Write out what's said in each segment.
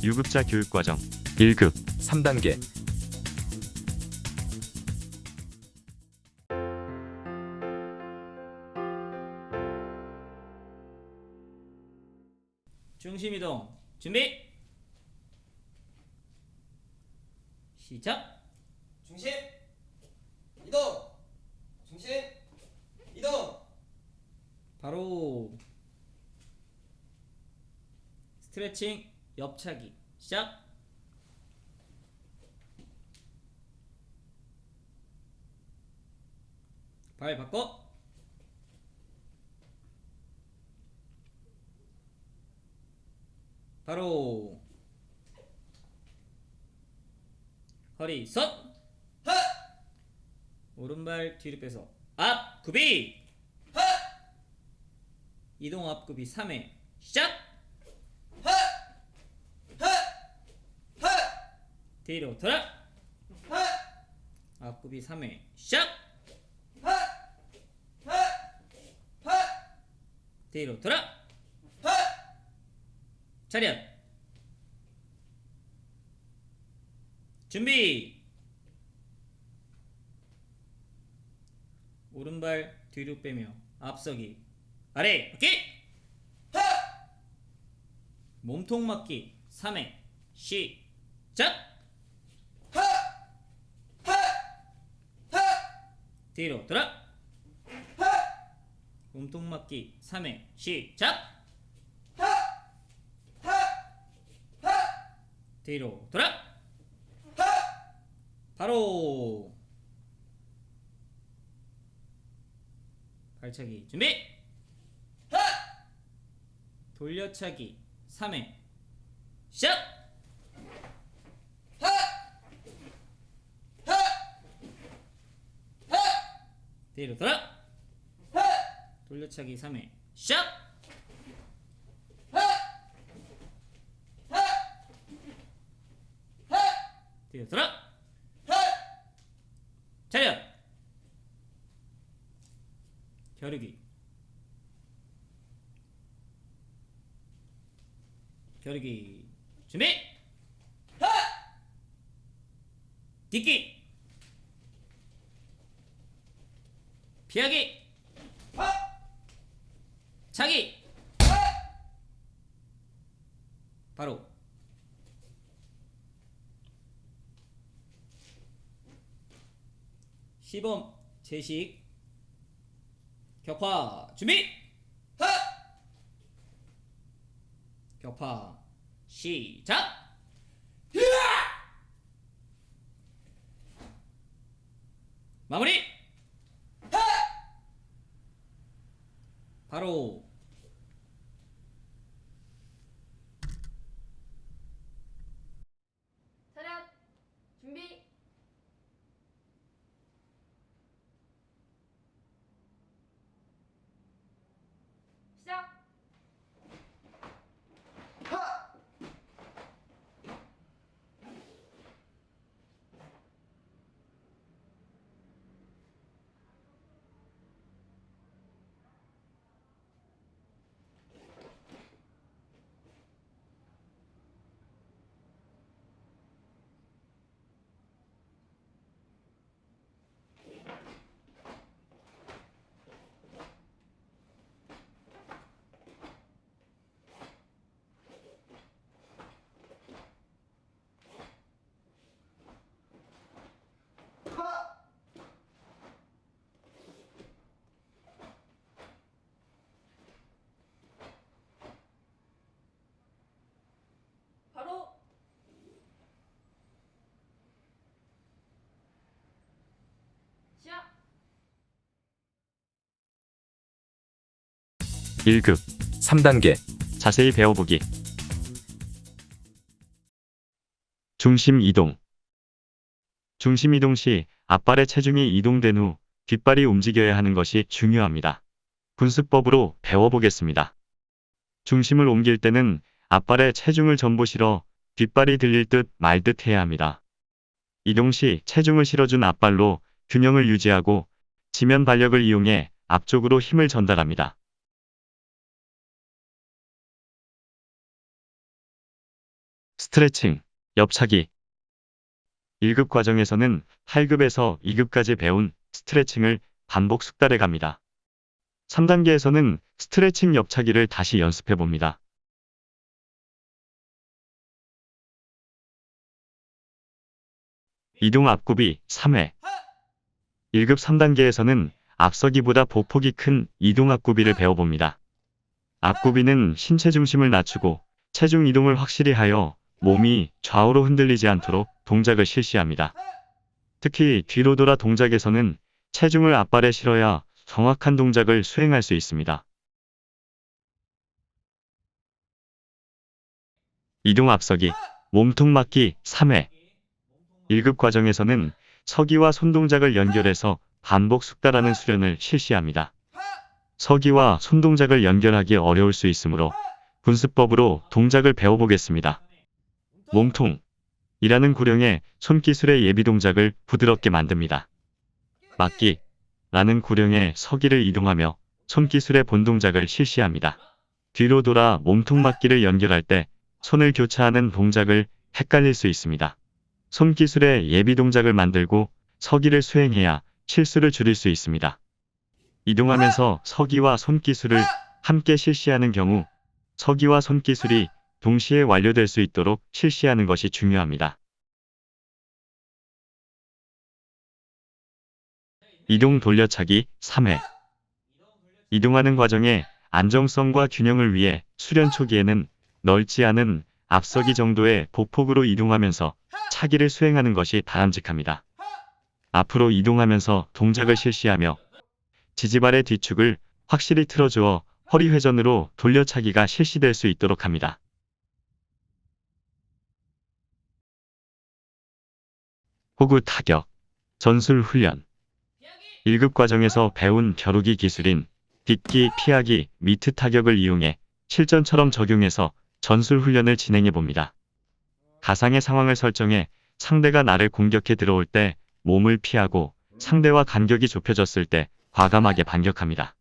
유급자 교육과정 1급 3단계 중심이동 준비 시작. 중심 이동 중심 이동 바로 스트레칭 옆차기 시작. 발 바꿔 바로 허리 선 오른발 뒤로 빼서 앞구비 이동 앞구비 3회 시작. 뒤로 돌아 앞구비 3회 시작. 뒤로 돌아 차렷 준비 오른발 뒤로 빼며 앞서기 아래 바퀴 몸통 맞기 3회 시작. 뒤로 돌아 몸통 맞기 3회 시작. 뒤로 돌아 바로 발차기 준비 돌려차기 3회 시작. 뒤로 돌아 돌려차기 3회 시작. 뒤로 돌아 차렷 겨루기 겨루기 준비 딛기 피하기 차기 바로 시범 제식 격파 준비 격파 시작. 마무리 바로 차렷 준비 시작. 바로 1급 3단계 자세히 배워보기 중심 이동 중심 이동 시 앞발의 체중이 이동된 후 뒷발이 움직여야 하는 것이 중요합니다. 분수법으로 배워보겠습니다. 중심을 옮길 때는 앞발에 체중을 전부 실어 뒷발이 들릴 듯 말 듯 해야 합니다. 이동 시 체중을 실어준 앞발로 균형을 유지하고 지면 발력을 이용해 앞쪽으로 힘을 전달합니다. 스트레칭, 옆차기. 1급 과정에서는 8급에서 2급까지 배운 스트레칭을 반복 숙달해 갑니다. 3단계에서는 스트레칭 옆차기를 다시 연습해 봅니다. 이동 앞굽이 3회. 1급 3단계에서는 앞서기보다 보폭이 큰 이동 앞구비를 배워봅니다. 앞구비는 신체 중심을 낮추고 체중 이동을 확실히 하여 몸이 좌우로 흔들리지 않도록 동작을 실시합니다. 특히 뒤로 돌아 동작에서는 체중을 앞발에 실어야 정확한 동작을 수행할 수 있습니다. 이동 앞서기, 몸통 맞기 3회. 1급 과정에서는 서기와 손 동작을 연결해서 반복 숙달하는 수련을 실시합니다. 서기와 손 동작을 연결하기 어려울 수 있으므로 군수법으로 동작을 배워보겠습니다. 몸통이라는 구령의 손기술의 예비 동작을 부드럽게 만듭니다. 맞기라는 구령의 서기를 이동하며 손기술의 본 동작을 실시합니다. 뒤로 돌아 몸통 맞기를 연결할 때 손을 교차하는 동작을 헷갈릴 수 있습니다. 손기술의 예비 동작을 만들고 서기를 수행해야 실수를 줄일 수 있습니다. 이동하면서 서기와 손기술을 함께 실시하는 경우 서기와 손기술이 동시에 완료될 수 있도록 실시하는 것이 중요합니다. 이동 돌려차기 3회. 이동하는 과정에 안정성과 균형을 위해 수련 초기에는 넓지 않은 앞서기 정도의 보폭으로 이동하면서 차기를 수행하는 것이 바람직합니다. 앞으로 이동하면서 동작을 실시하며 지지발의 뒤축을 확실히 틀어주어 허리 회전으로 돌려차기가 실시될 수 있도록 합니다. 호구 타격, 전술 훈련. 1급 과정에서 배운 겨루기 기술인 딛기, 피하기, 미트 타격을 이용해 실전처럼 적용해서 전술 훈련을 진행해 봅니다. 가상의 상황을 설정해 상대가 나를 공격해 들어올 때 몸을 피하고 상대와 간격이 좁혀졌을 때 과감하게 반격합니다.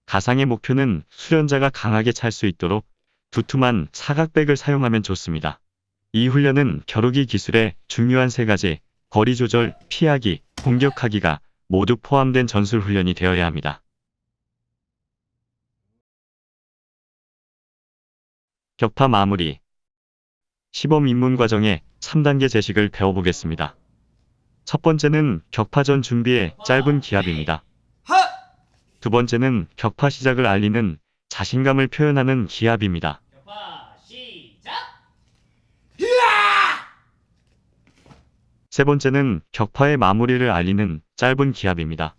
가상의 목표는 수련자가 강하게 찰 수 있도록 두툼한 사각백을 사용하면 좋습니다. 이 훈련은 겨루기 기술의 중요한 3가지, 거리 조절, 피하기, 공격하기가 모두 포함된 전술 훈련이 되어야 합니다. 격파 마무리. 시범 입문 과정의 3단계 제식을 배워보겠습니다. 첫 번째는 격파 전 준비의 짧은 기합입니다. 두 번째는 격파 시작을 알리는 자신감을 표현하는 기합입니다. 격파 시작. 세 번째는 격파의 마무리를 알리는 짧은 기합입니다.